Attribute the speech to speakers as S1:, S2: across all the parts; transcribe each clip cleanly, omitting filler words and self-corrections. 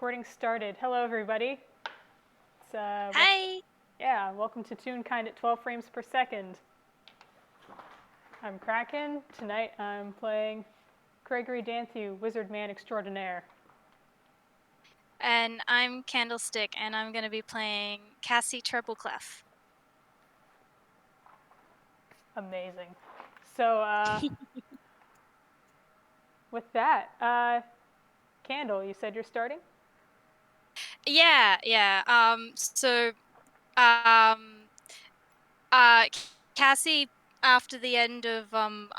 S1: Recording started. Hello, everybody.
S2: Hi!
S1: Yeah, welcome to Toonkind at 12 frames per second. I'm Kraken. Tonight I'm playing Craigory Danthew, Wizard Man Extraordinaire.
S2: And I'm Candlestick, and I'm going to be playing Cassie Trebleclef.
S1: Amazing. So, with that, Candle, you said you're starting?
S2: Yeah. Cassie, after the end of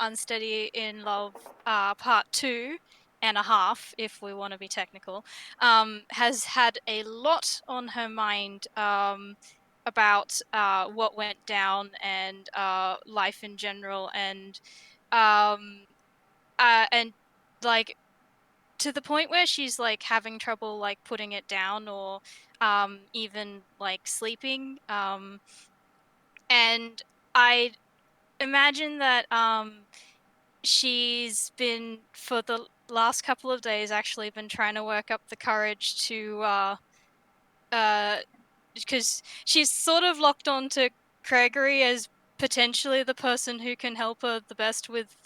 S2: Unsteady In Love, part 2.5, if we want to be technical, has had a lot on her mind about what went down and life in general, um, and like to the point where she's like having trouble like putting it down or even like sleeping. And I imagine that she's been for the last couple of days actually been trying to work up the courage to uh because she's sort of locked on to Craigory as potentially the person who can help her the best with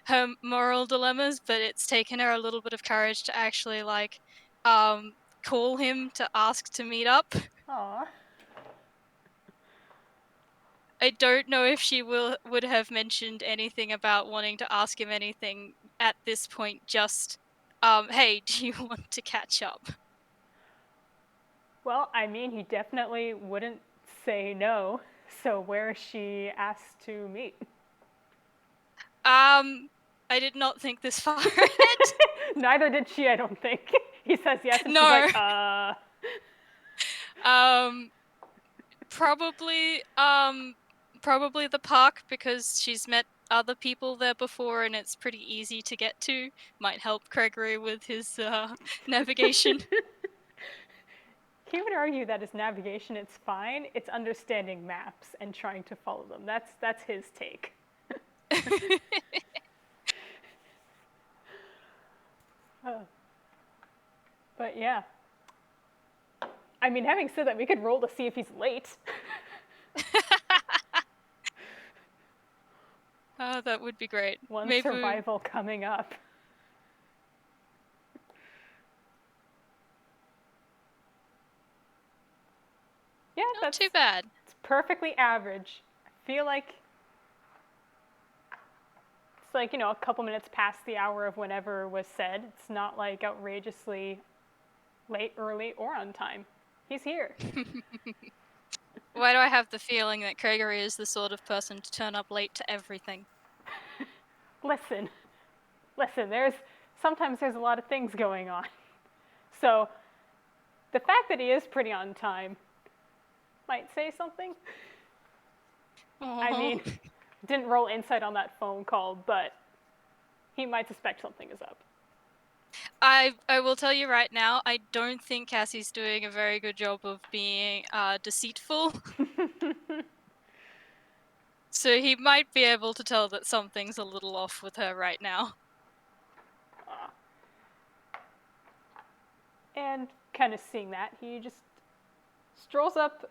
S2: her moral dilemmas, but it's taken her a little bit of courage to actually like call him to ask to meet up.
S1: Aw.
S2: I don't know if she would have mentioned anything about wanting to ask him anything at this point, just hey, do you want to catch up?
S1: Well, I mean, he definitely wouldn't say no. So where is she asked to meet?
S2: I did not think this far ahead.
S1: Neither did she, I don't think. He says yes, and she's
S2: No.
S1: like.
S2: Um, probably the park because she's met other people there before and it's pretty easy to get to. Might help Craigory with his navigation.
S1: He would argue that his navigation is fine. It's understanding maps and trying to follow them. That's his take. But yeah. I mean, having said that, we could roll to see if he's late.
S2: Oh, that would be great.
S1: One
S2: Maybe
S1: survival coming up. Yeah,
S2: not
S1: that's
S2: too bad.
S1: it's perfectly average. I feel like it's like, a couple minutes past the hour of whenever was said. It's not like outrageously late, early, or on time. He's here.
S2: Why do I have the feeling that Craigory is the sort of person to turn up late to everything?
S1: Listen, sometimes there's a lot of things going on. So the fact that he is pretty on time might say something. I mean, didn't roll insight on that phone call, but he might suspect something is up.
S2: I will tell you right now, I don't think Cassie's doing a very good job of being deceitful. So he might be able to tell that something's a little off with her right now.
S1: And kind of seeing that, he just strolls up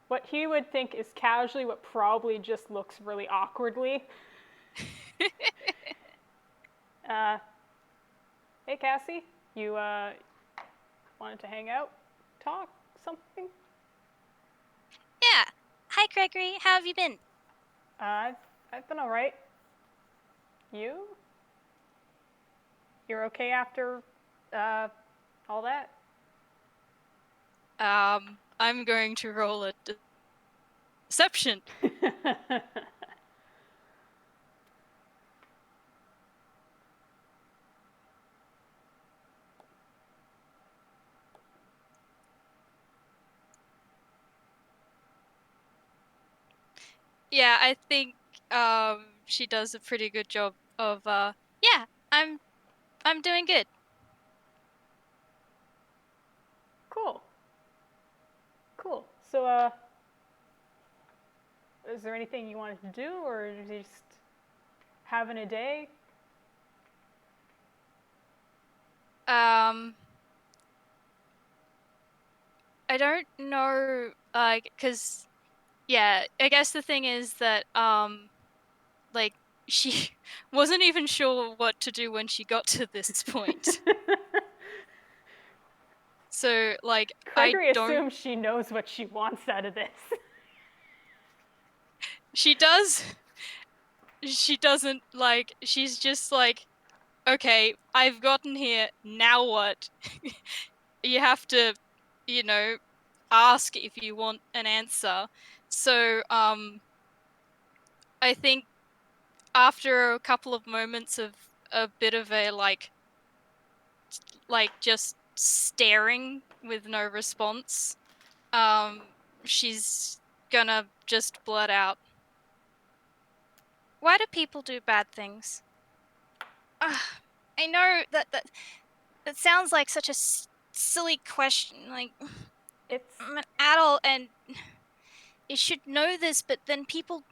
S1: what he would think is casually, what probably just looks really awkwardly. Hey, Cassie, you wanted to hang out, talk, something?
S2: Yeah. Hi, Craigory. How have you been?
S1: I've been all right. You? You're okay after all that?
S2: I'm going to roll a deception. Yeah, I think she does a pretty good job of yeah, I'm doing good.
S1: Cool. Cool. So, is there anything you wanted to do, or just having a day?
S2: Um I don't know, like, because, yeah, I guess the thing is that, like, she wasn't even sure what to do when she got to this point. So, like, I
S1: Craigory
S2: don't...
S1: assumes she knows what she wants out of this.
S2: She does. She doesn't, like, she's just like, okay, I've gotten here, now what? You have to, you know, ask if you want an answer. So, I think after a couple of moments of a bit of a, like, just staring with no response, she's gonna just blurt out, "Why do people do bad things?" Ugh, I know that sounds like such a silly question. Like,
S1: It's
S2: I'm an adult and you should know this, but then people,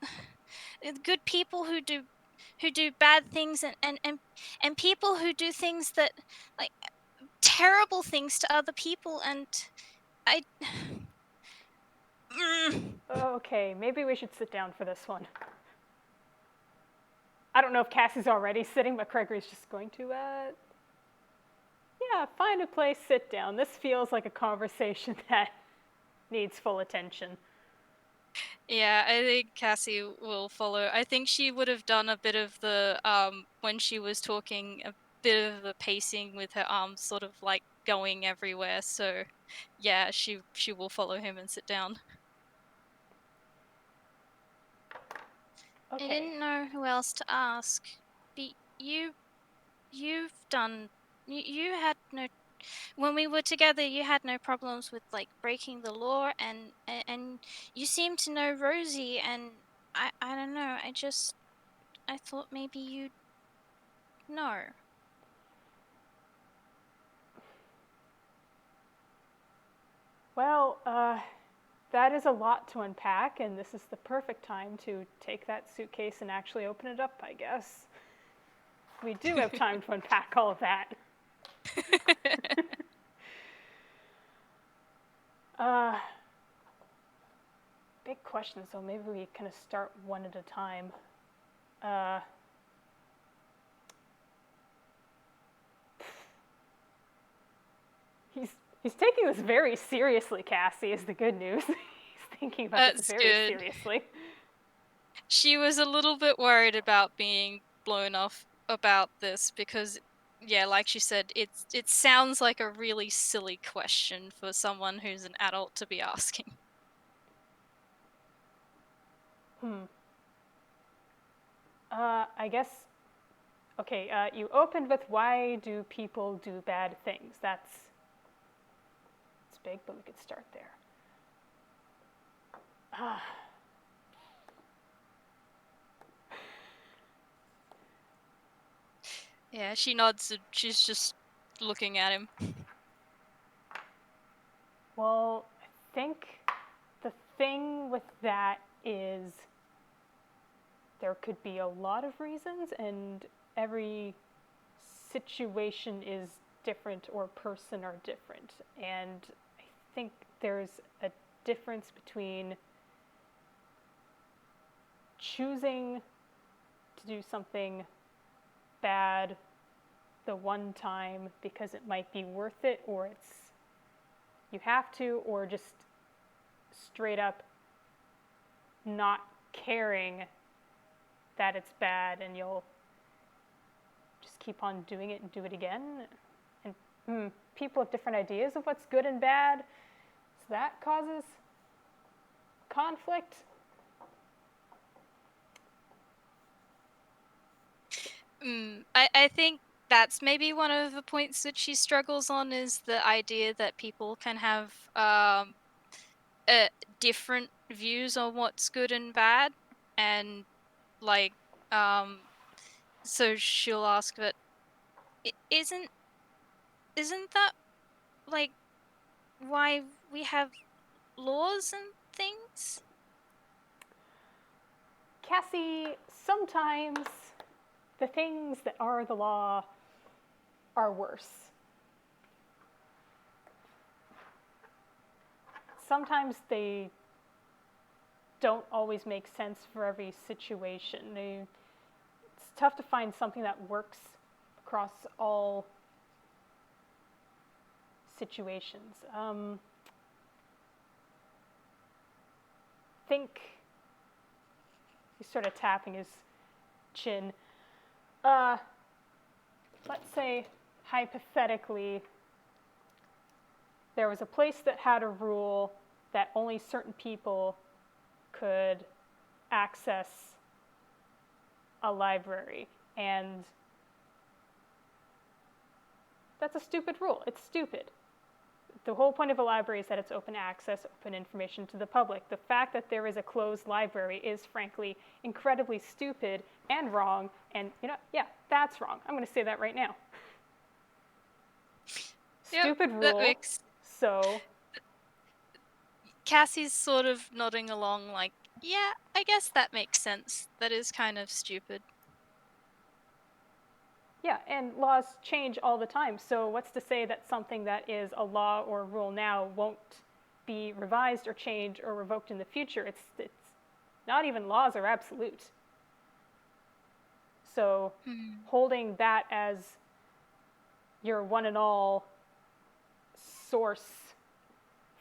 S2: good people who do bad things, and people who do things that, like, terrible things to other people, and I...
S1: okay. Maybe we should sit down for this one. I don't know if Cassie's already sitting, but Craigory's just going to, yeah, find a place, sit down. This feels like a conversation that needs full attention.
S2: Yeah, I think Cassie will follow. I think she would have done a bit of the, when she was talking, a bit of the pacing with her arms sort of like going everywhere. So, yeah, she will follow him and sit down.
S1: Okay.
S2: I didn't know who else to ask. But you've done, you had no, when we were together, you had no problems with, like, breaking the law, and you seem to know Rosie, and I don't know, I thought maybe you'd know.
S1: Well, that is a lot to unpack, and this is the perfect time to take that suitcase and actually open it up, I guess. We do have time to unpack all of that. Big questions, so maybe we kind of start one at a time. He's taking this very seriously, Cassie, is the good news. He's thinking about this
S2: That's
S1: very
S2: good.
S1: seriously.
S2: She was a little bit worried about being blown off about this because, yeah, like she said, it sounds like a really silly question for someone who's an adult to be asking.
S1: I guess, okay, you opened with why do people do bad things? It's big, but we could start there.
S2: Yeah, she nods and she's just looking at him.
S1: Well, I think the thing with that is there could be a lot of reasons, and every situation is different or person are different. And I think there's a difference between choosing to do something bad the one time because it might be worth it, or it's you have to, or just straight up not caring that it's bad and you'll just keep on doing it and do it again. And people have different ideas of what's good and bad, so that causes conflict.
S2: I think that's maybe one of the points that she struggles on, is the idea that people can have different views on what's good and bad, and, like, so she'll ask, but isn't that, like, why we have laws and things?
S1: Cassie, sometimes the things that are the law are worse. sometimes they don't always make sense for every situation. It's tough to find something that works across all situations. Think he's sort of tapping his chin. Let's say, hypothetically, there was a place that had a rule that only certain people could access a library. And that's a stupid rule. It's stupid. The whole point of a library is that it's open access, open information to the public. The fact that there is a closed library is, frankly, incredibly stupid and wrong. And, yeah, that's wrong. I'm going to say that right now. Stupid rule. So
S2: Cassie's sort of nodding along like, yeah, I guess that makes sense. That is kind of stupid.
S1: Yeah, and laws change all the time. So what's to say that something that is a law or a rule now won't be revised or changed or revoked in the future? It's not even laws are absolute. So holding that as your one and all source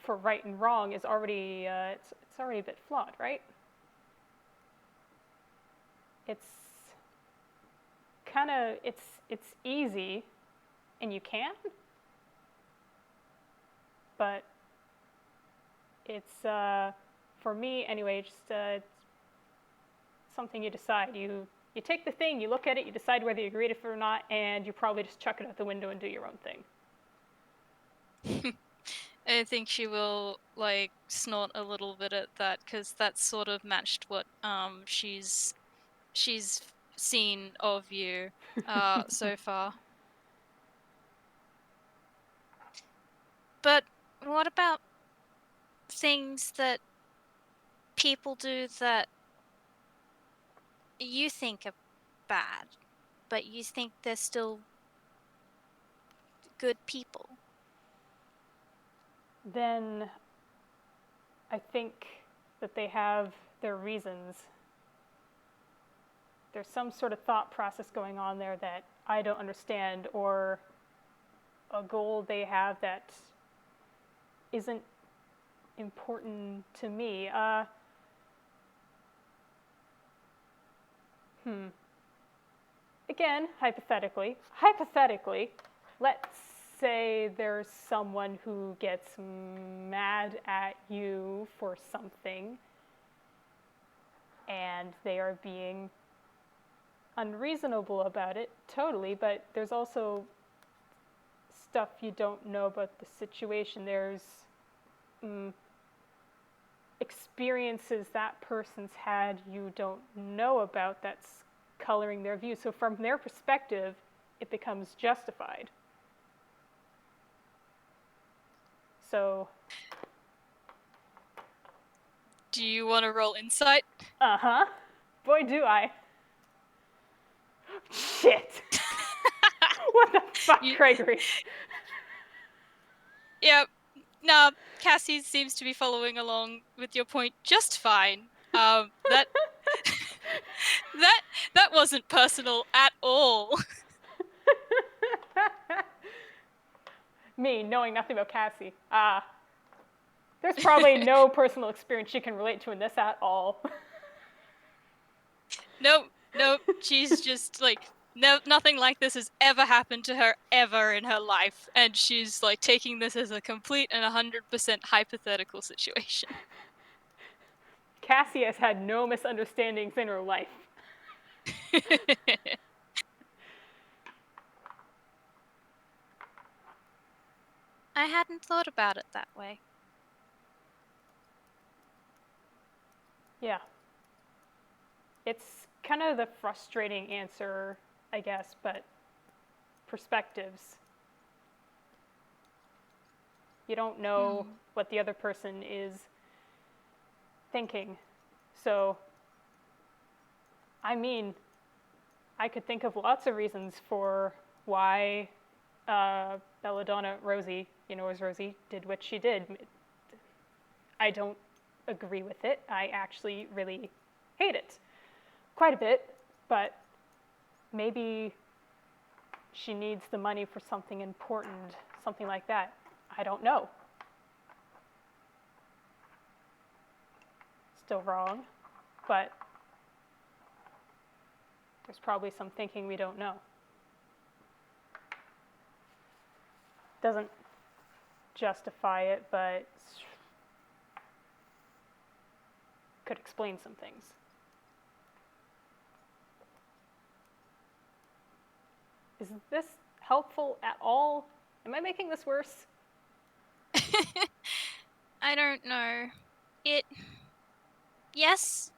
S1: for right and wrong is already it's already a bit flawed, right? It's kind of it's easy, and you can, but it's for me anyway. Just it's something you decide. You take the thing, you look at it, you decide whether you agree with it or not, and you probably just chuck it out the window and do your own thing.
S2: I think she will snort a little bit at that, because that's sort of matched what she's seen of you so far. But what about things that people do that you think are bad, but you think they're still good people?
S1: Then I think that they have their reasons. There's some sort of thought process going on there that I don't understand, or a goal they have that isn't important to me. Again, hypothetically, let's say there's someone who gets mad at you for something, and they are being unreasonable about it, totally, but there's also stuff you don't know about the situation. There's experiences that person's had you don't know about that's coloring their view. So from their perspective, it becomes justified. So
S2: do you want to roll insight?
S1: Boy, do I. Shit. What the fuck, Craigory?
S2: Yep. No, Cassie seems to be following along with your point just fine. That wasn't personal at all.
S1: Me, knowing nothing about Cassie. There's probably no personal experience she can relate to in this at all.
S2: Nope. She's just nothing like this has ever happened to her ever in her life, and she's taking this as a complete and 100% hypothetical situation.
S1: Cassie has had no misunderstandings in her life.
S2: I hadn't thought about it that way.
S1: Yeah. It's kind of the frustrating answer, I guess, but perspectives. You don't know what the other person is thinking. So, I mean, I could think of lots of reasons for why Belladonna, Rosie, as Rosie, did what she did. I don't agree with it. I actually really hate it quite a bit, but maybe she needs the money for something important, something like that. I don't know. Still wrong, but there's probably some thinking we don't know. Doesn't justify it, but could explain some things. Is this helpful at all? Am I making this worse?
S2: I don't know. Yes.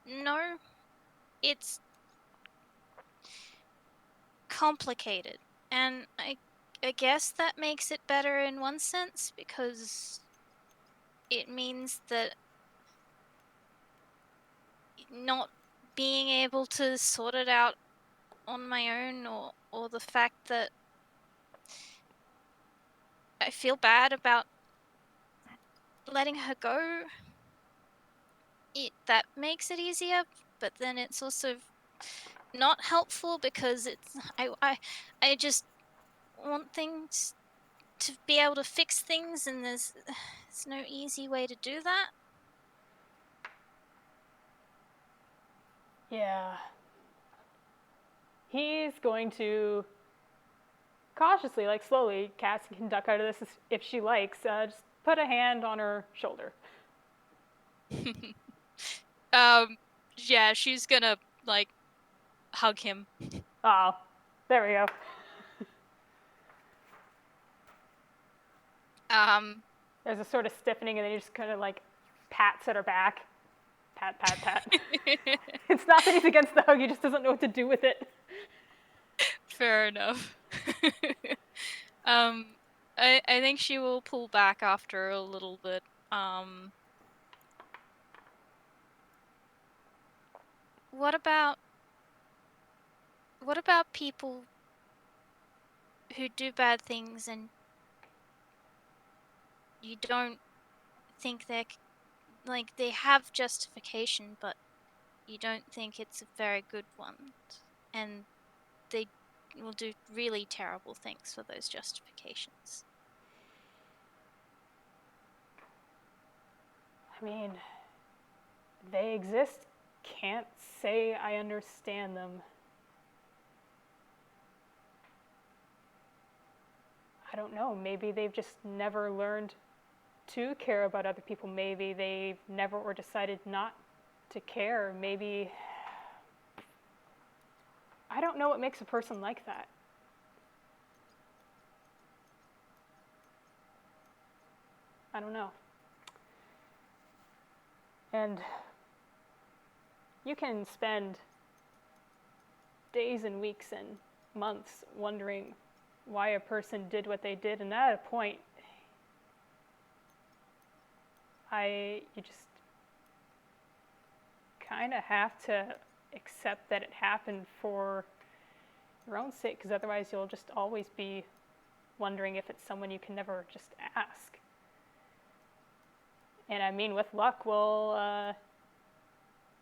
S2: No. It's complicated. And I guess that makes it better in one sense because it means that not being able to sort it out on my own or the fact that I feel bad about letting her go, that makes it easier, but then it's also not helpful because I just want things to be able to fix things, and there's no easy way to do that.
S1: Yeah. He's going to cautiously, like slowly, Cassie can duck out of this if she likes, just put a hand on her shoulder.
S2: Yeah, she's gonna, like, hug him.
S1: Oh, there we go. There's a sort of stiffening, and then he just kind of like pats at her back. Pat, pat, pat. It's not that he's against the hug, he just doesn't know what to do with it.
S2: Fair enough. I think she will pull back after a little bit. What about people who do bad things and you don't think they're like they have justification, but you don't think it's a very good one, and they will do really terrible things for those justifications.
S1: I mean, they exist. Can't say I understand them. I don't know. Maybe they've just never learned to care about other people. Maybe they've never or decided not to care. Maybe. I don't know what makes a person like that. I don't know. And you can spend days and weeks and months wondering why a person did what they did, and at a point, you just kind of have to accept that it happened for your own sake, because otherwise you'll just always be wondering if it's someone you can never just ask. And I mean, with luck, we'll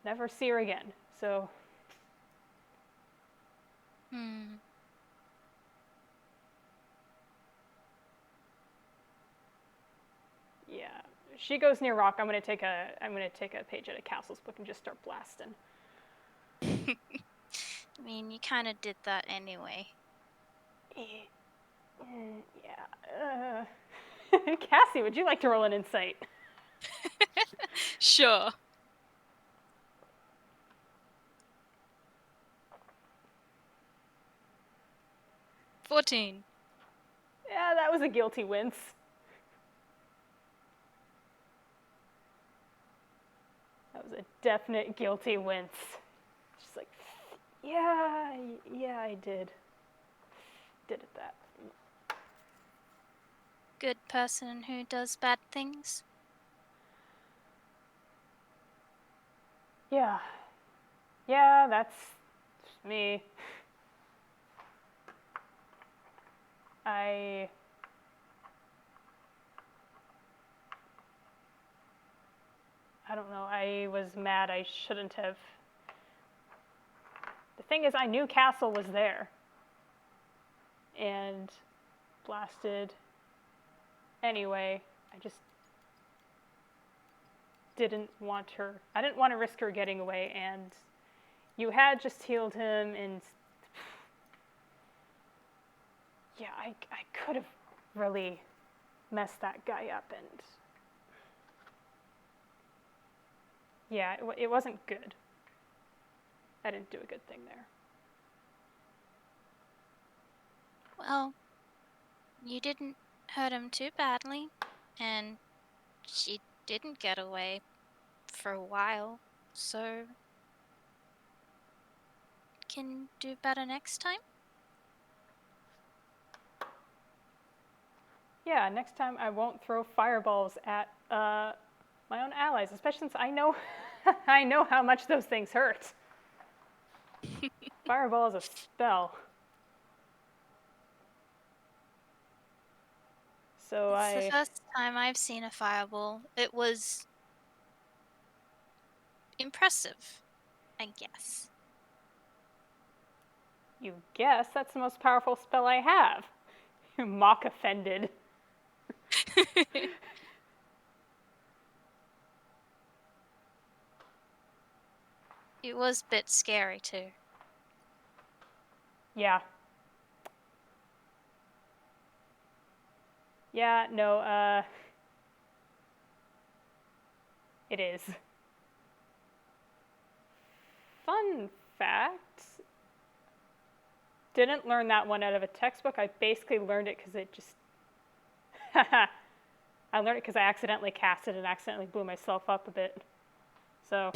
S1: never see her again. So. Yeah, she goes near Rock. I'm gonna take a page out of Castle's book and just start blasting.
S2: I mean, you kind of did that anyway.
S1: Yeah. Cassie, would you like to roll an insight?
S2: Sure. $14.
S1: Yeah, that was a guilty wince. That was a definite guilty wince. Just like, yeah, I did. Did it that.
S2: Good person who does bad things.
S1: Yeah, that's me. I don't know. I was mad. I shouldn't have. The thing is, I knew Castle was there. And blasted. Anyway, I just didn't want her. I didn't want to risk her getting away, and you had just healed him, and yeah, I could have really messed that guy up, and yeah, it wasn't good. I didn't do a good thing there.
S2: Well, you didn't hurt him too badly, and she didn't get away for a while, so can do better next time.
S1: Yeah, next time I won't throw fireballs at my own allies, especially since I know I know how much those things hurt. Fireball is a spell. So
S2: It's the first time I've seen a fireball. It was impressive, I guess.
S1: You guess that's the most powerful spell I have. Mock offended.
S2: It was a bit scary too.
S1: Yeah. Yeah, no, it is. Fun fact. Didn't learn that one out of a textbook. I basically learned it because it just... I learned it because I accidentally cast it and accidentally blew myself up a bit. So...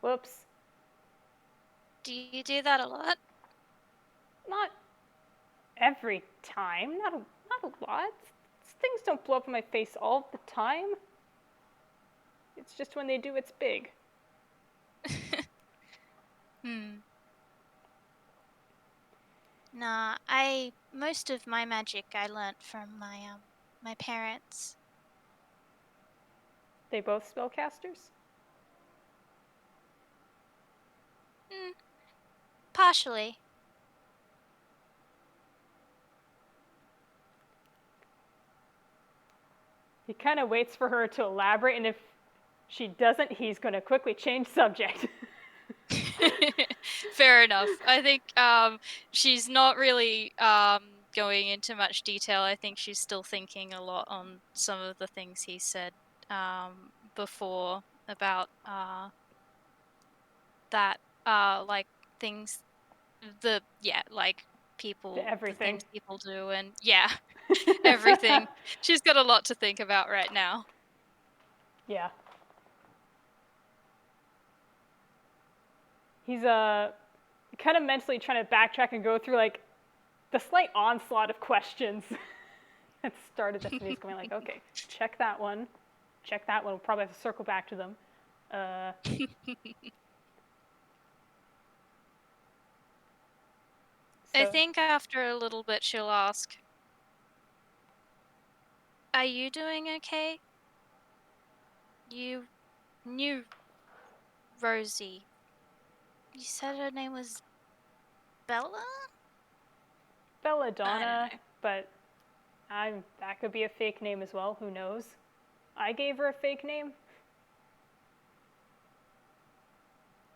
S1: Whoops.
S2: Do you do that a lot?
S1: Not every time. Not a lot. Things don't blow up in my face all the time. It's just when they do, it's big.
S2: Nah, most of my magic I learnt from my parents.
S1: They both spellcasters?
S2: Partially.
S1: He kind of waits for her to elaborate, and if she doesn't, he's going to quickly change subject.
S2: Fair enough. I think she's not really going into much detail. I think she's still thinking a lot on some of the things he said before about that like things like people
S1: Everything.
S2: the things people do, and yeah, everything. She's got a lot to think about right now.
S1: Yeah. He's kind of mentally trying to backtrack and go through like the slight onslaught of questions that started this, and he's going like, okay, check that one. We'll probably have to circle back to them.
S2: I think after a little bit she'll ask, "Are you doing okay? You knew Rosie. You said her name was Bella?"
S1: Belladonna, but that could be a fake name as well. Who knows? I gave her a fake name.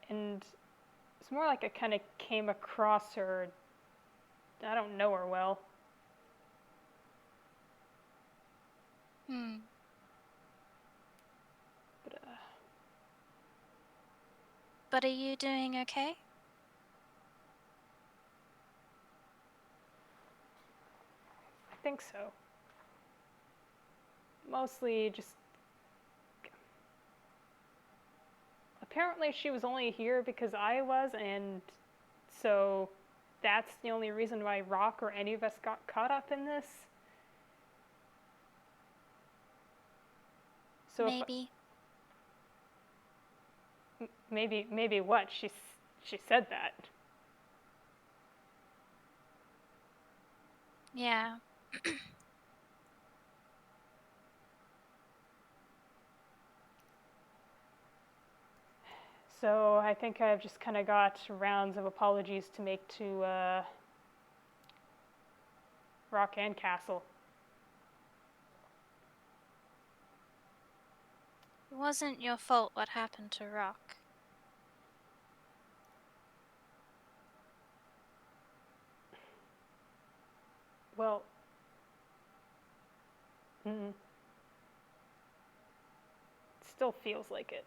S1: And it's more like I kind of came across her. I don't know her well.
S2: But are you doing okay?
S1: I think so. Mostly just... Apparently she was only here because I was, and so that's the only reason why Rock or any of us got caught up in this. So maybe what? She said that.
S2: Yeah.
S1: So I think I've just kind of got rounds of apologies to make to Rock and Castle.
S2: It wasn't your fault what happened to Rock.
S1: Well, still feels like it.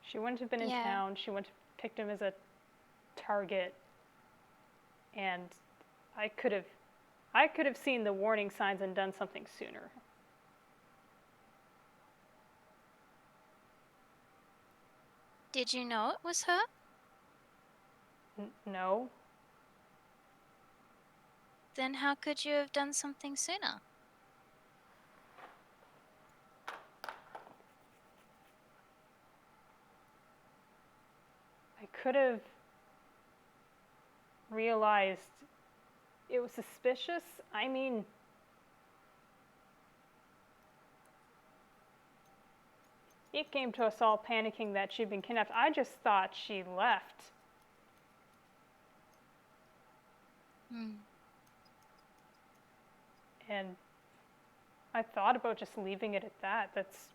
S1: She wouldn't have been in town. She wouldn't have picked him as a target. And I could have seen the warning signs and done something sooner.
S2: Did you know it was her?
S1: No.
S2: Then how could you have done something sooner?
S1: I could have realized it was suspicious. I mean, it came to us all panicking that she'd been kidnapped. I just thought she left. And I thought about just leaving it at that. That's,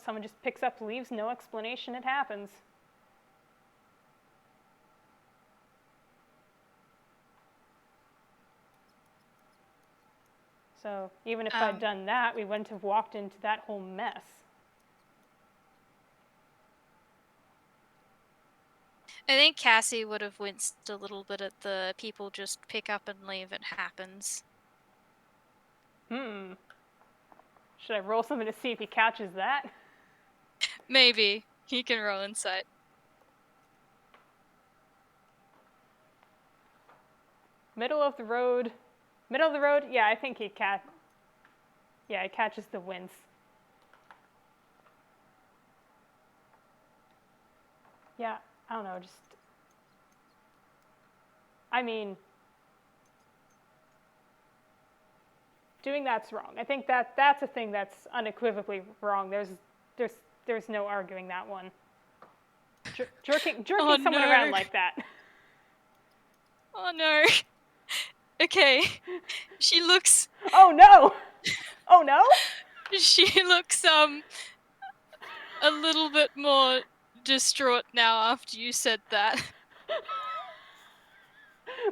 S1: someone just picks up, leaves, no explanation, it happens. So even if I'd done that, we wouldn't have walked into that whole mess.
S2: I think Cassie would have winced a little bit at the people just pick up and leave, it happens.
S1: Should I roll something to see if he catches that?
S2: Maybe. He can roll insight.
S1: Middle of the road, yeah, I think he catches the wince. Yeah, I don't know, doing that's wrong. I think that's a thing that's unequivocally wrong. There's no arguing that one. Jerking someone around like that.
S2: Oh no. Okay. She looks...
S1: Oh no! Oh no?
S2: She looks, a little bit more distraught now after you said that.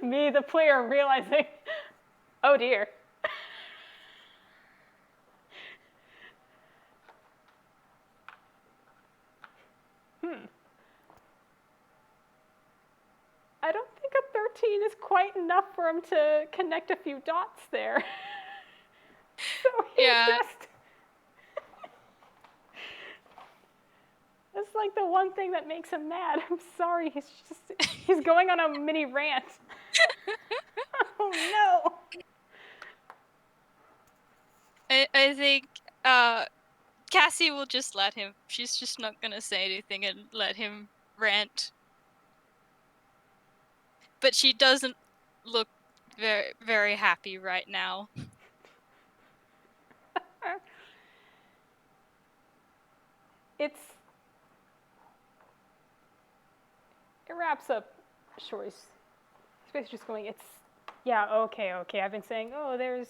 S1: Me, the player, realizing, oh dear. I don't think a 13 is quite enough for him to connect a few dots there. So That's like the one thing that makes him mad. I'm sorry, he's going on a mini rant. Oh no.
S2: I think Cassie will just let him. She's just not gonna say anything and let him rant. But she doesn't look very, very happy right now.
S1: It wraps up Shore's. He's basically just going, okay. I've been saying, there's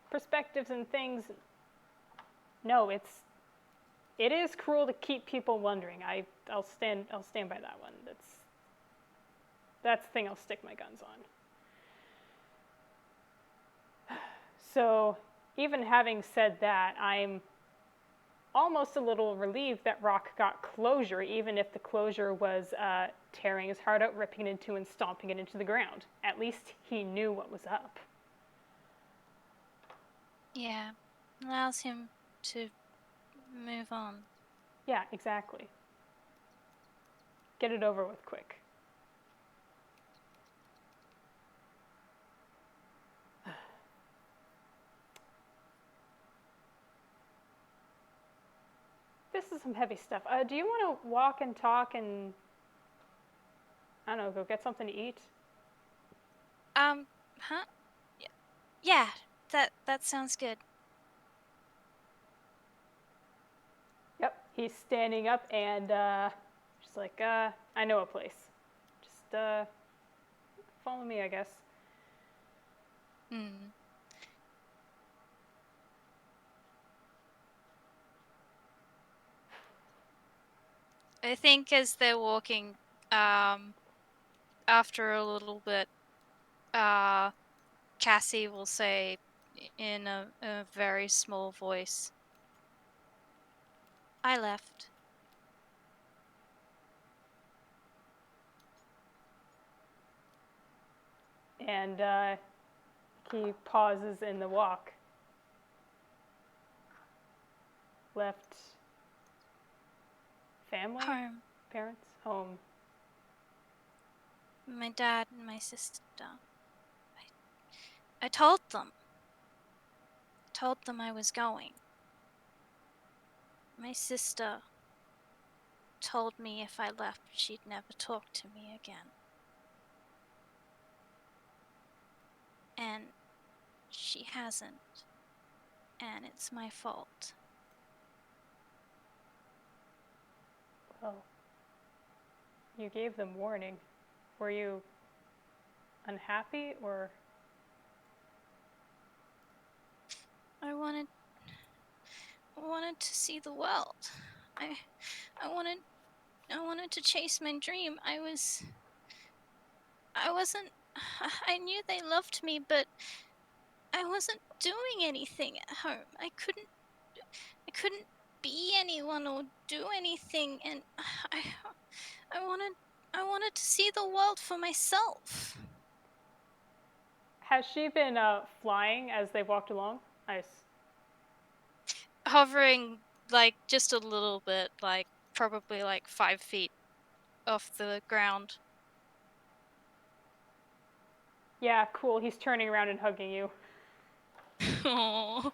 S1: perspectives and things. No, it is cruel to keep people wondering. I'll stand by that one. That's the thing I'll stick my guns on. So, even having said that, I'm almost a little relieved that Rock got closure, even if the closure was tearing his heart out, ripping it into and stomping it into the ground. At least he knew what was up.
S2: Yeah, allows him to move on.
S1: Yeah, exactly. Get it over with quick. This is some heavy stuff. Do you want to walk and talk and, I don't know, go get something to eat?
S2: Huh? Yeah, that sounds good.
S1: Yep, he's standing up and just like, I know a place. Just follow me, I guess.
S2: Hmm. I think as they're walking, after a little bit, Cassie will say in a very small voice, I left.
S1: And he pauses in the walk. Left family,
S2: Home.
S1: parents, home.
S2: My dad and my sister. I told them. Told them I was going. My sister told me if I left, she'd never talk to me again. And she hasn't. And it's my fault.
S1: Well, you gave them warning. Were you unhappy or?
S2: I wanted to see the world. I I wanted to chase my dream. I wasn't I knew they loved me, but I wasn't doing anything at home. I couldn't be anyone or do anything, and I wanted I wanted to see the world for myself.
S1: Has she been flying as they walked along? Nice.
S2: Hovering like just a little bit, like probably like 5 feet off the ground.
S1: Yeah, cool. He's turning around and hugging you.
S2: Aww.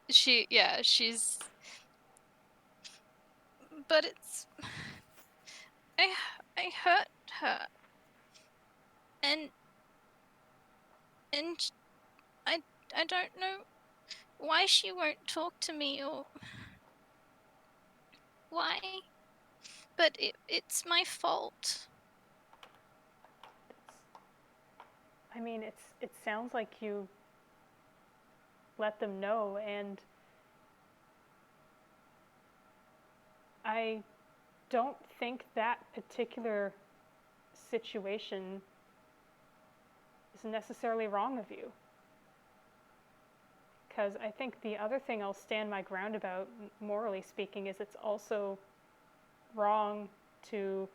S2: She's. But it's. I I hurt her, and and I I don't know why she won't talk to me or why, but it's my fault.
S1: I mean, it sounds like you let them know, and I don't think that particular situation is necessarily wrong of you. Because I think the other thing I'll stand my ground about, morally speaking, is it's also wrong to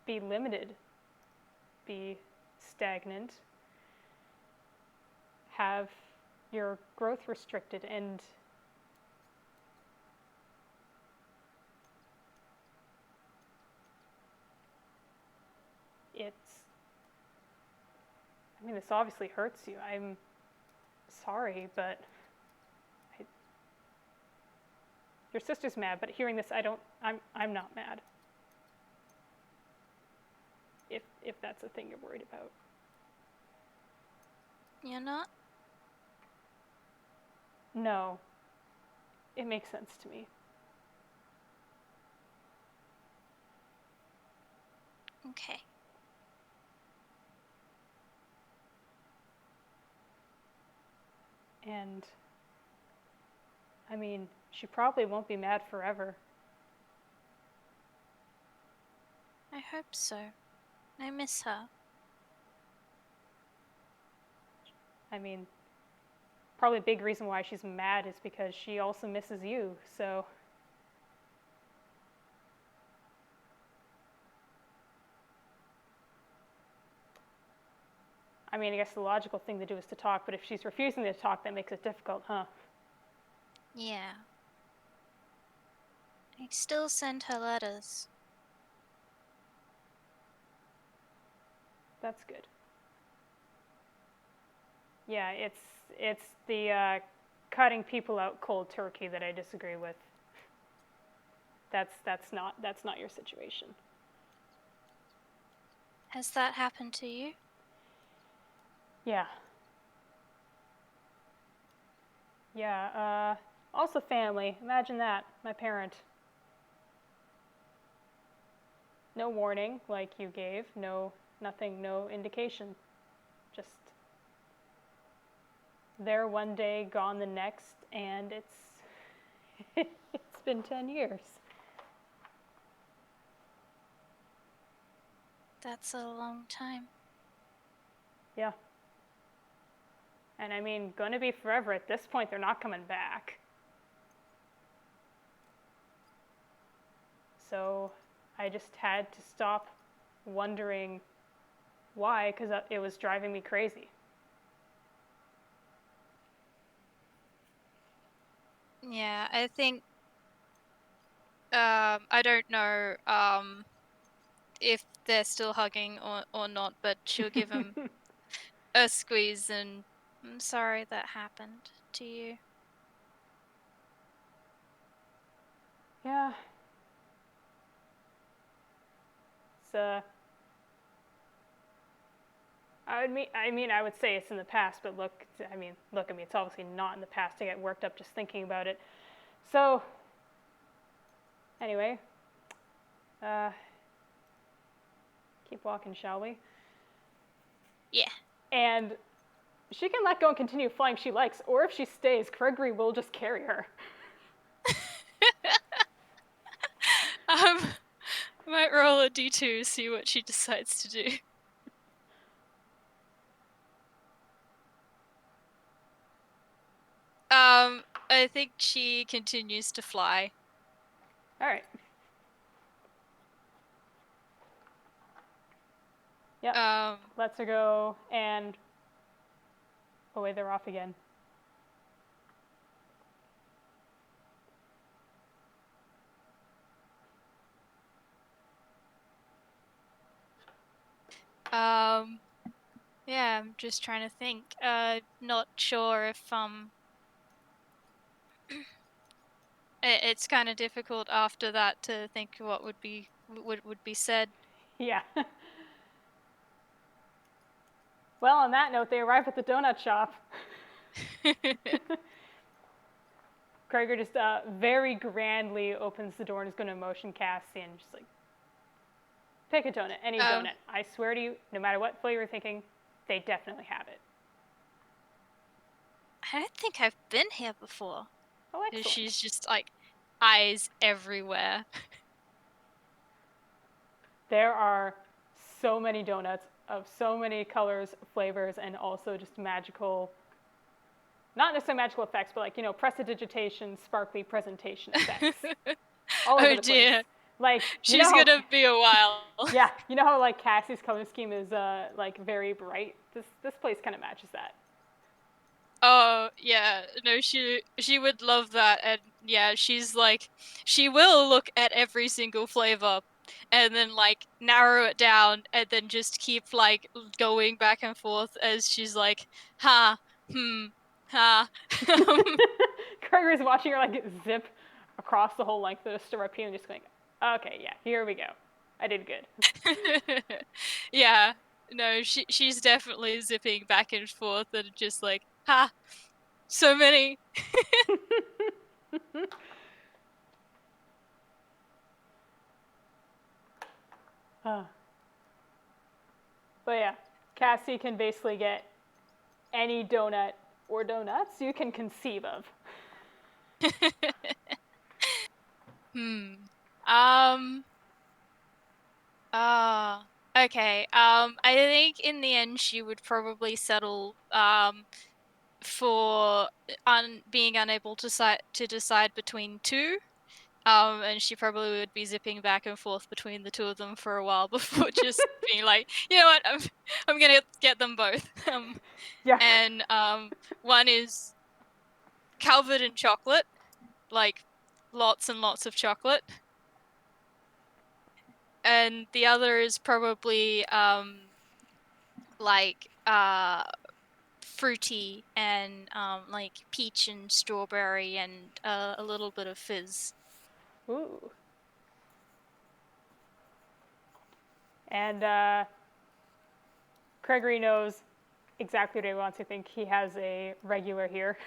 S1: be limited, be stagnant, have your growth restricted, and it's, I mean, this obviously hurts you. I'm sorry, but your sister's mad, but hearing this, I'm not mad. If that's a thing you're worried about.
S2: You're not?
S1: No, it makes sense to me.
S2: Okay.
S1: And I mean, she probably won't be mad forever.
S2: I hope so. I miss her.
S1: I mean, probably a big reason why she's mad is because she also misses you, so. I mean, I guess the logical thing to do is to talk, but if she's refusing to talk, that makes it difficult, huh?
S2: Yeah. I still send her letters.
S1: That's good. Yeah, it's the cutting people out cold turkey that I disagree with. That's not your situation.
S2: Has that happened to you?
S1: Yeah. Yeah, also family. Imagine that. My parent. No warning like you gave. Nothing, no indication. Just there one day, gone the next, and it's been 10 years.
S2: That's a long time.
S1: Yeah. And I mean, gonna be forever. At this point, they're not coming back. So I just had to stop wondering why, because it was driving me crazy.
S2: Yeah, I think I don't know if they're still hugging or not, but she'll give him a squeeze and I'm sorry that happened to you.
S1: Yeah. It's I would say it's in the past, but look at me. It's obviously not in the past. I get worked up just thinking about it. So, anyway, uh, keep walking, shall we?
S2: Yeah.
S1: And she can let go and continue flying if she likes, or if she stays, Craigory will just carry her.
S2: Might roll a d2, see what she decides to do. I think she continues to fly.
S1: All right. Yep. Lets her go, and away they're off again.
S2: Yeah, I'm just trying to think. Not sure if it's kind of difficult after that to think what would be said.
S1: Yeah. Well, on that note, they arrive at the donut shop. Craigory just very grandly opens the door and is going to motion Cassie and just like, pick a donut, any donut. I swear to you, no matter what flavor you're thinking, they definitely have it.
S2: I don't think I've been here before.
S1: Oh, excellent.
S2: She's just like eyes everywhere.
S1: There are so many donuts of so many colors, flavors, and also just magical, not necessarily magical effects, but like, prestidigitation, sparkly presentation effects. All over the
S2: dear.
S1: place. Like,
S2: she's gonna be a while.
S1: Yeah, you know how like Cassie's color scheme is like very bright? This place kind of matches that.
S2: Oh yeah, no, she would love that, and yeah, she's like, she will look at every single flavor, and then like narrow it down, and then just keep like going back and forth as she's like, ha, ha.
S1: Craigory's watching her like zip across the whole length of the store and just going, okay, yeah, here we go. I did good.
S2: Yeah, no, she's definitely zipping back and forth and just like, ha, so many.
S1: But yeah, Cassie can basically get any donut or donuts you can conceive of.
S2: Okay. I think in the end she would probably settle for being unable to decide between two. And she probably would be zipping back and forth between the two of them for a while before just being like, you know what, I'm gonna get them both.
S1: Yeah.
S2: And one is covered in chocolate, like lots and lots of chocolate. And the other is probably like fruity and like peach and strawberry and a little bit of fizz.
S1: Ooh. And Craigory knows exactly what he wants. I think he has a regular here.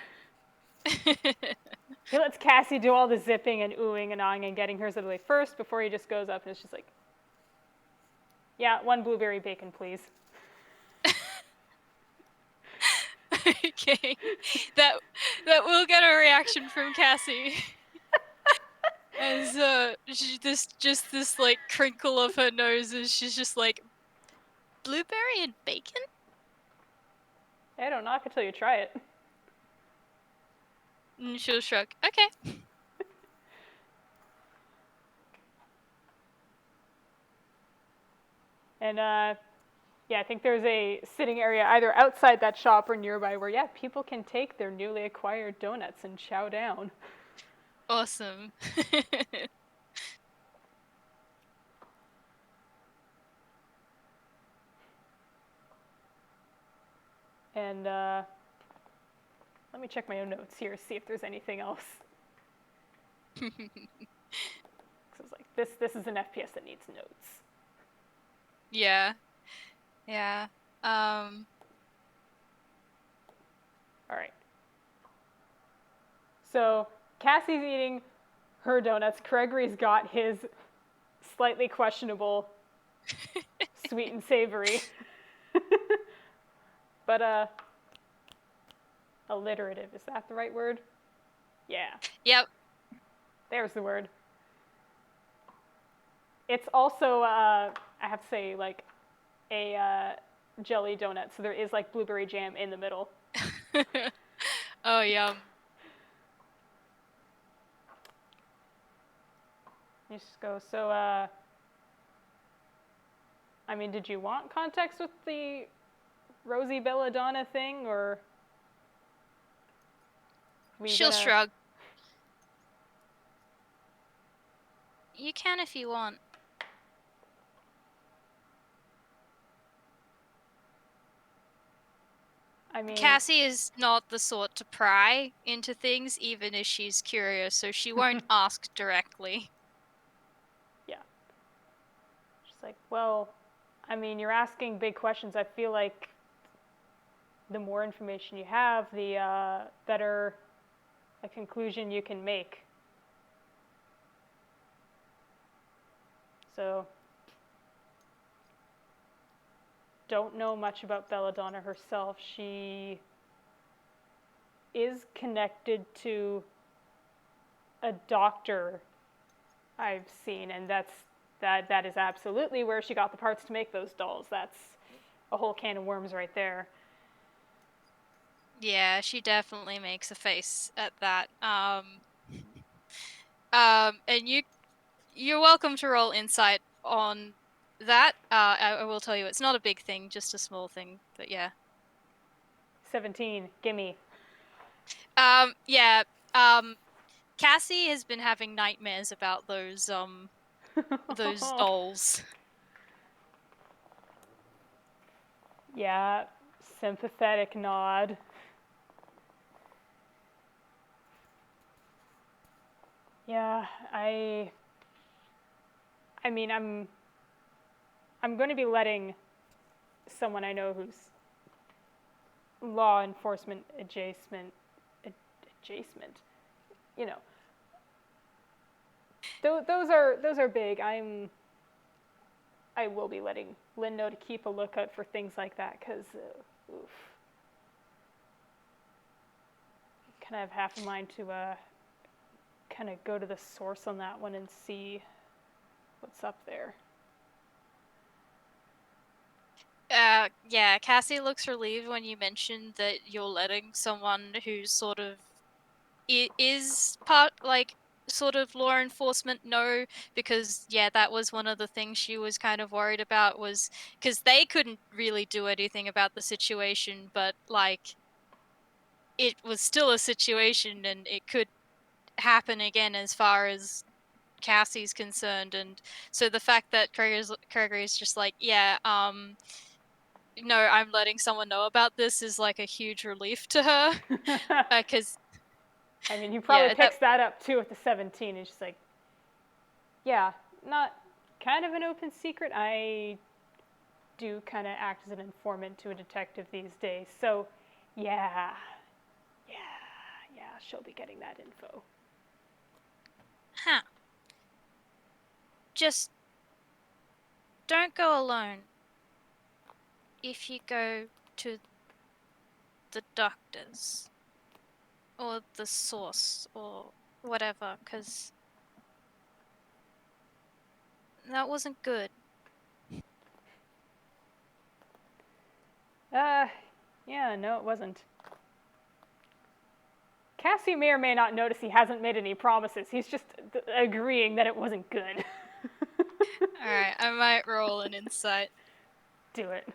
S1: He lets Cassie do all the zipping and oohing and ahhing and getting hers out of the way first before he just goes up and it's just like, yeah, 1 blueberry bacon, please.
S2: Okay, that will get a reaction from Cassie. As this like crinkle of her nose, and she's just like, blueberry and bacon.
S1: I don't knock until you try it.
S2: And she'll shrug. Okay.
S1: And yeah, I think there's a sitting area either outside that shop or nearby where, yeah, people can take their newly acquired donuts and chow down.
S2: Awesome.
S1: And let me check my own notes here, see if there's anything else. So it's like, this is an FPS that needs notes.
S2: Yeah. Yeah.
S1: All right. So Cassie's eating her donuts. Craigory's got his slightly questionable sweet and savory. But alliterative, is that the right word? Yeah.
S2: Yep.
S1: There's the word. It's also, I have to say, like a jelly donut, so there is like blueberry jam in the middle.
S2: Oh, yum.
S1: You just go, so, I mean, did you want context with the Rosie Belladonna thing, or?
S2: She'll shrug. You can if you want.
S1: I mean,
S2: Cassie is not the sort to pry into things, even if she's curious, so she won't ask directly.
S1: Yeah. She's like, well, I mean, you're asking big questions. I feel like the more information you have, the better a conclusion you can make. So, don't know much about Belladonna herself. She is connected to a doctor I've seen, and that is absolutely where she got the parts to make those dolls. That's a whole can of worms right there.
S2: Yeah, she definitely makes a face at that. And you're welcome to roll insight on that. I will tell you, it's not a big thing, just a small thing. But yeah.
S1: 17, gimme.
S2: Yeah. Cassie has been having nightmares about those dolls.
S1: Yeah, sympathetic nod. Yeah, I mean, I'm going to be letting someone I know who's law enforcement adjacent, you know. Those are big. I will be letting Lynn know to keep a lookout for things like that, because, oof. Kind of have half a mind to kind of go to the source on that one and see what's up there.
S2: Yeah, Cassie looks relieved when you mention that you're letting someone who sort of is part, like, sort of law enforcement know, because, yeah, that was one of the things she was kind of worried about, was because they couldn't really do anything about the situation, but, like, it was still a situation and it could happen again as far as Cassie's concerned. And so the fact that Craigory's just like, yeah, no, I'm letting someone know about this is like a huge relief to her. Because
S1: I mean, he probably picks that up too with the 17. It's just like, yeah, not kind of an open secret. I do kind of act as an informant to a detective these days. So, yeah, she'll be getting that info.
S2: Huh. Just don't go alone. If you go to the doctors or the source or whatever, because that wasn't good.
S1: Yeah, no, it wasn't. Cassie may or may not notice he hasn't made any promises. He's just agreeing that it wasn't good.
S2: Alright, I might roll an insight.
S1: Do it.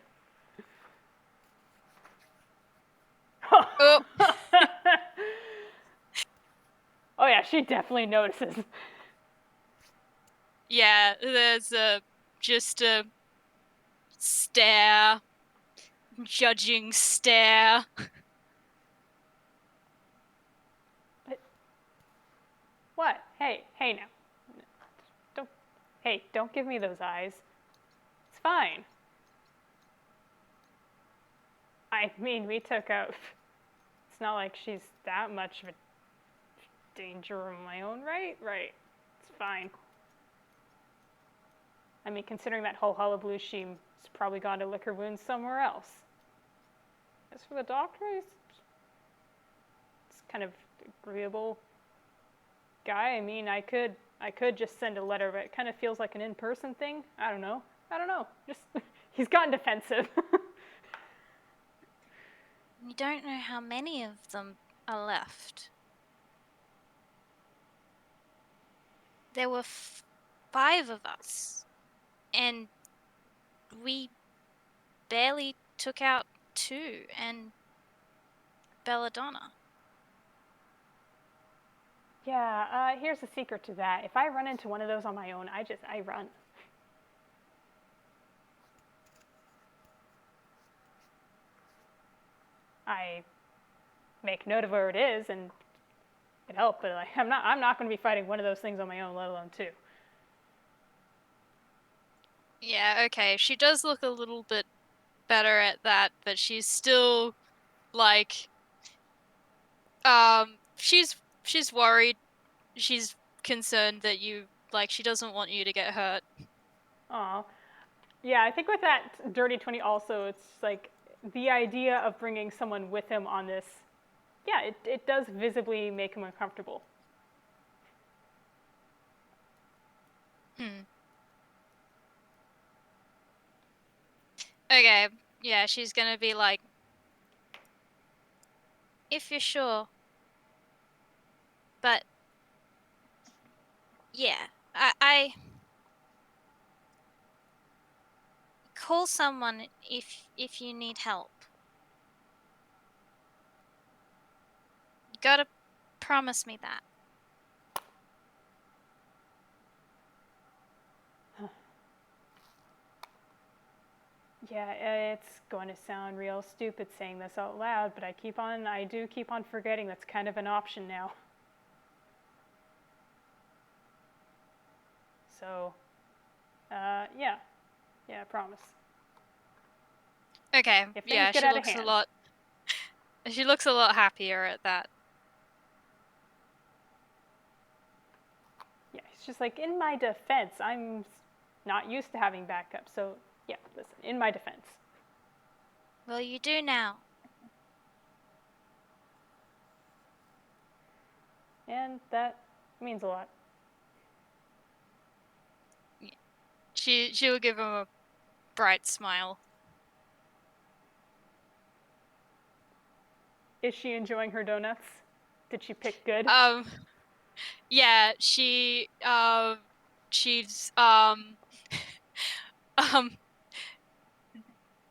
S2: Oh!
S1: Oh yeah, she definitely notices.
S2: Yeah, there's just a stare. Judging stare.
S1: But what? Hey now. Don't give me those eyes. It's fine. I mean, we took out. It's not like she's that much of a danger of my own, right? Right. It's fine. I mean, considering that whole hullabaloo, she's probably gone to lick her wounds somewhere else. As for the doctor, he's kind of agreeable guy. I mean, I could just send a letter, but it kind of feels like an in-person thing. I don't know. Just he's gotten defensive.
S2: We don't know how many of them are left. There were 5 of us, and we barely took out 2, and Belladonna.
S1: Yeah, here's the secret to that. If I run into one of those on my own, I run. I make note of where it is and it helped, but like, I'm not going to be fighting one of those things on my own, let alone 2.
S2: Yeah, okay, she does look a little bit better at that, but she's still like she's worried. She's concerned that you she doesn't want you to get hurt.
S1: Aw. Yeah, I think with that Dirty 20 also, it's like the idea of bringing someone with him on this, yeah, it does visibly make him uncomfortable.
S2: Okay, yeah, she's gonna be like, if you're sure. But yeah, I call someone if you need help. You gotta promise me that.
S1: Yeah, it's going to sound real stupid saying this out loud, but I do keep on forgetting that's kind of an option now. So, yeah, I promise.
S2: Okay,
S1: If things
S2: yeah,
S1: get
S2: she
S1: out of
S2: looks
S1: hand.
S2: a lot. She looks a lot happier at that.
S1: Yeah, it's just like, in my defense, I'm not used to having backup. So, yeah, listen, in my defense.
S2: Well, you do now.
S1: And that means a lot.
S2: She'll give him a bright smile.
S1: Is she enjoying her donuts? Did she pick good?
S2: Yeah, she's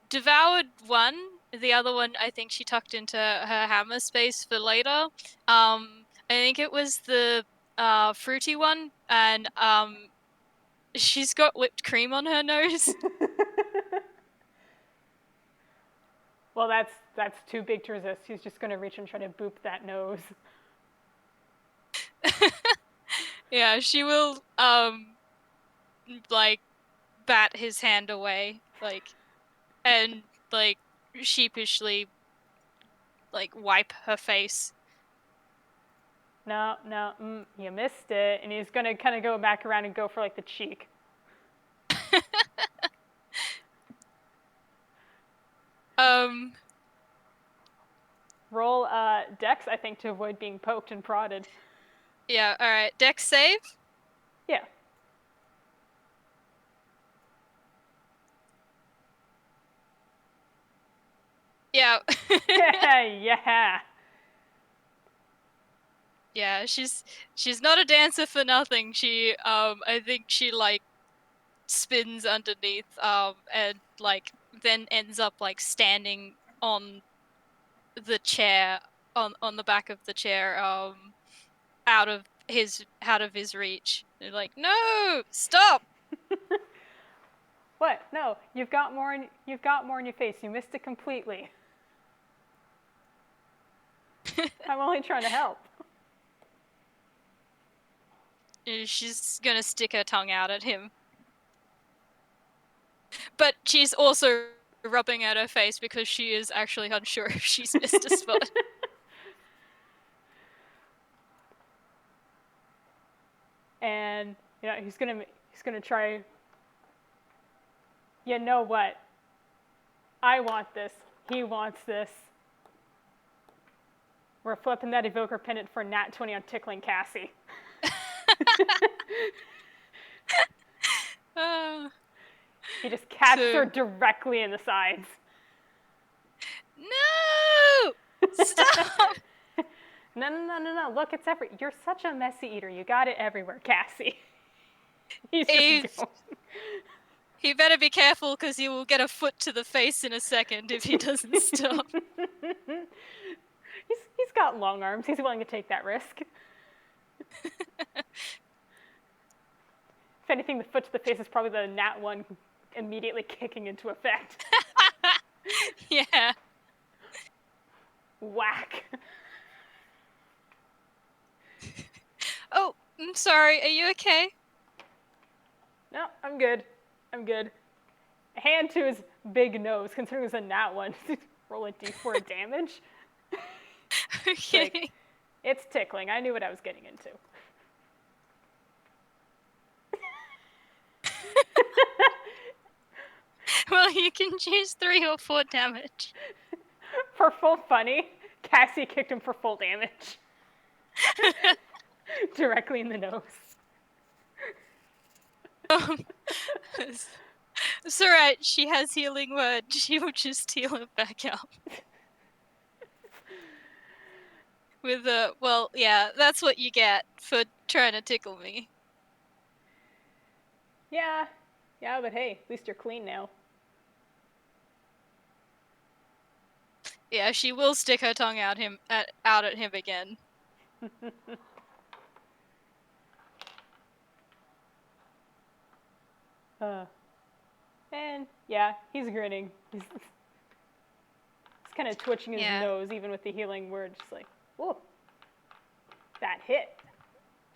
S2: devoured one. The other one, I think she tucked into her hammer space for later. I think it was the fruity one, and she's got whipped cream on her nose.
S1: Well, that's too big to resist. He's just going to reach and try to boop that nose.
S2: Yeah, she will bat his hand away. Like, and like sheepishly like wipe her face.
S1: No, you missed it. And he's gonna kind of go back around and go for like the cheek. Roll Dex, I think, to avoid being poked and prodded.
S2: Yeah, alright. Dex save?
S1: Yeah.
S2: Yeah.
S1: Yeah.
S2: Yeah, she's not a dancer for nothing. She I think she like spins underneath and like then ends up like standing on the chair on the back of the chair out of his reach. They're like, "No! Stop!"
S1: What? No, you've got more in your face. You missed it completely. I'm only trying to help.
S2: She's going to stick her tongue out at him. But she's also rubbing at her face because she is actually unsure if she's missed a spot.
S1: And he's gonna try. You know what? I want this. He wants this. We're flipping that evoker pendant for nat 20 on tickling Cassie. He just catches her directly in the sides.
S2: No! Stop!
S1: No. Look, it's every. You're such a messy eater. You got it everywhere, Cassie. He's just going.
S2: He better be careful because he will get a foot to the face in a second if he doesn't stop.
S1: He's got long arms. He's willing to take that risk. If anything, the foot to the face is probably the nat 1 immediately kicking into effect.
S2: Yeah.
S1: Whack.
S2: Oh, I'm sorry. Are you okay?
S1: No, I'm good. A hand to his big nose, considering it was a nat 1. Roll a d4 damage.
S2: Okay.
S1: Like, it's tickling. I knew what I was getting into.
S2: Well, you can choose 3 or 4 damage.
S1: For full funny, Cassie kicked him for full damage. Directly in the nose.
S2: It's alright, she has healing word. She will just heal it back up. With well, yeah, that's what you get for trying to tickle me.
S1: Yeah, but hey, at least you're clean now.
S2: Yeah, she will stick her tongue out at him again.
S1: And yeah, he's grinning. He's kind of twitching his nose, even with the healing word. Just like, whoa, that hit.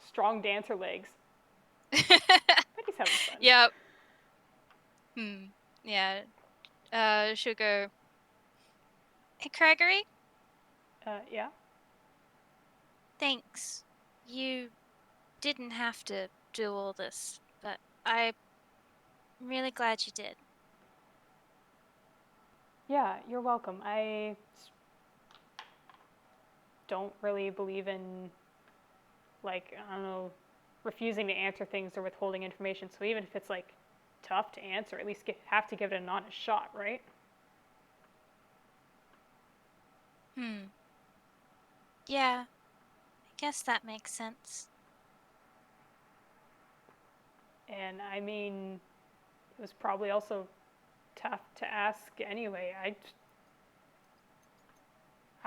S1: Strong dancer legs. But he's having fun.
S2: Yep. Yeah. She'll go. Hey, Craigory?
S1: Yeah?
S2: Thanks. You didn't have to do all this, but I'm really glad you did.
S1: Yeah, you're welcome. I don't really believe in, like, I don't know, refusing to answer things or withholding information. So even if it's, like, tough to answer, at least have to give it an honest shot, right?
S2: Yeah, I guess that makes sense.
S1: And I mean, it was probably also tough to ask anyway. I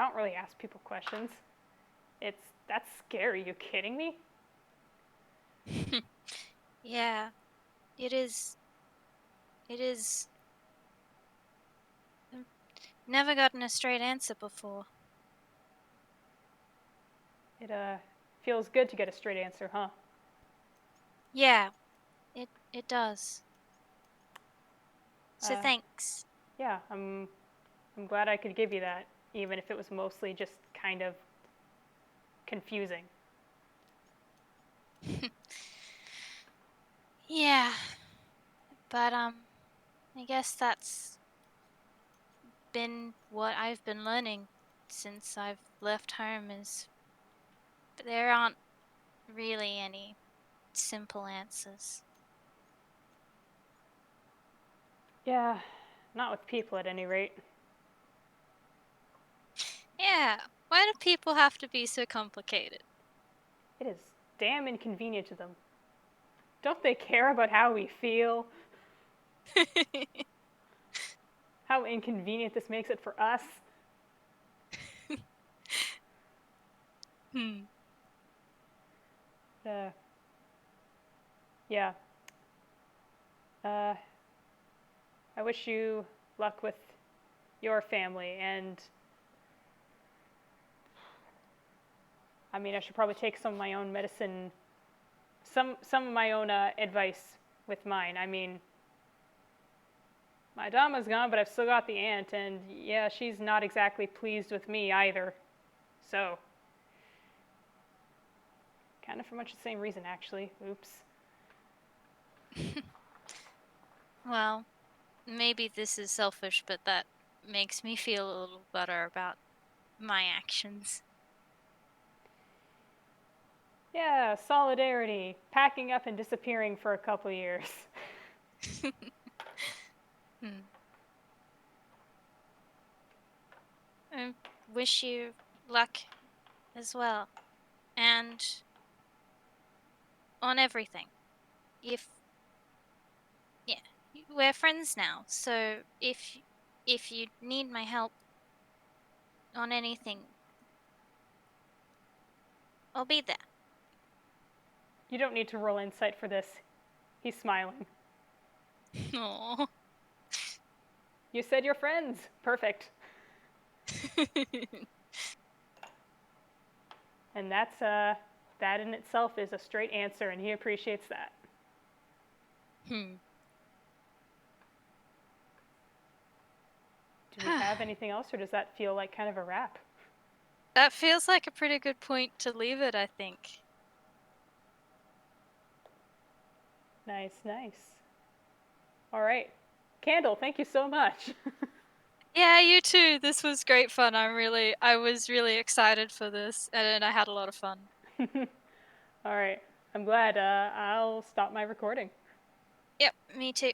S1: don't really ask people questions. That's scary. You kidding me?
S2: Yeah, it is. It is. I've never gotten a straight answer before.
S1: It feels good to get a straight answer, huh?
S2: Yeah, it does. So thanks.
S1: yeah, I'm glad I could give you that, even if it was mostly just kind of confusing.
S2: Yeah, but I guess that's been what I've been learning since I've left home is there aren't really any simple answers.
S1: Yeah, not with people at any rate.
S2: Yeah, why do people have to be so complicated?
S1: It is damn inconvenient to them. Don't they care about how we feel? How inconvenient this makes it for us?
S2: Hmm.
S1: Uh, yeah. Uh, I wish you luck with your family, and I mean, I should probably take some of my own medicine, some of my own advice with mine. I mean, my Dama's gone, but I've still got the aunt, and yeah, she's not exactly pleased with me either. So, kind of for much the same reason, actually. Oops.
S2: Well, maybe this is selfish, but that makes me feel a little better about my actions.
S1: Yeah, solidarity. Packing up and disappearing for a couple years.
S2: Hmm. I wish you luck as well. And on everything. If yeah, we're friends now, so if you need my help on anything, I'll be there.
S1: You don't need to roll insight for this. He's smiling.
S2: Aww.
S1: You said you're friends. Perfect. And that in itself is a straight answer, and he appreciates that.
S2: Hmm.
S1: Do we have anything else, or does that feel like kind of a wrap?
S2: That feels like a pretty good point to leave it, I think.
S1: Nice, nice. All right. Candle, thank you so much.
S2: Yeah, you too. This was great fun. I was really excited for this, and I had a lot of fun.
S1: All right. I'm glad. I'll stop my recording.
S2: Yep, me too.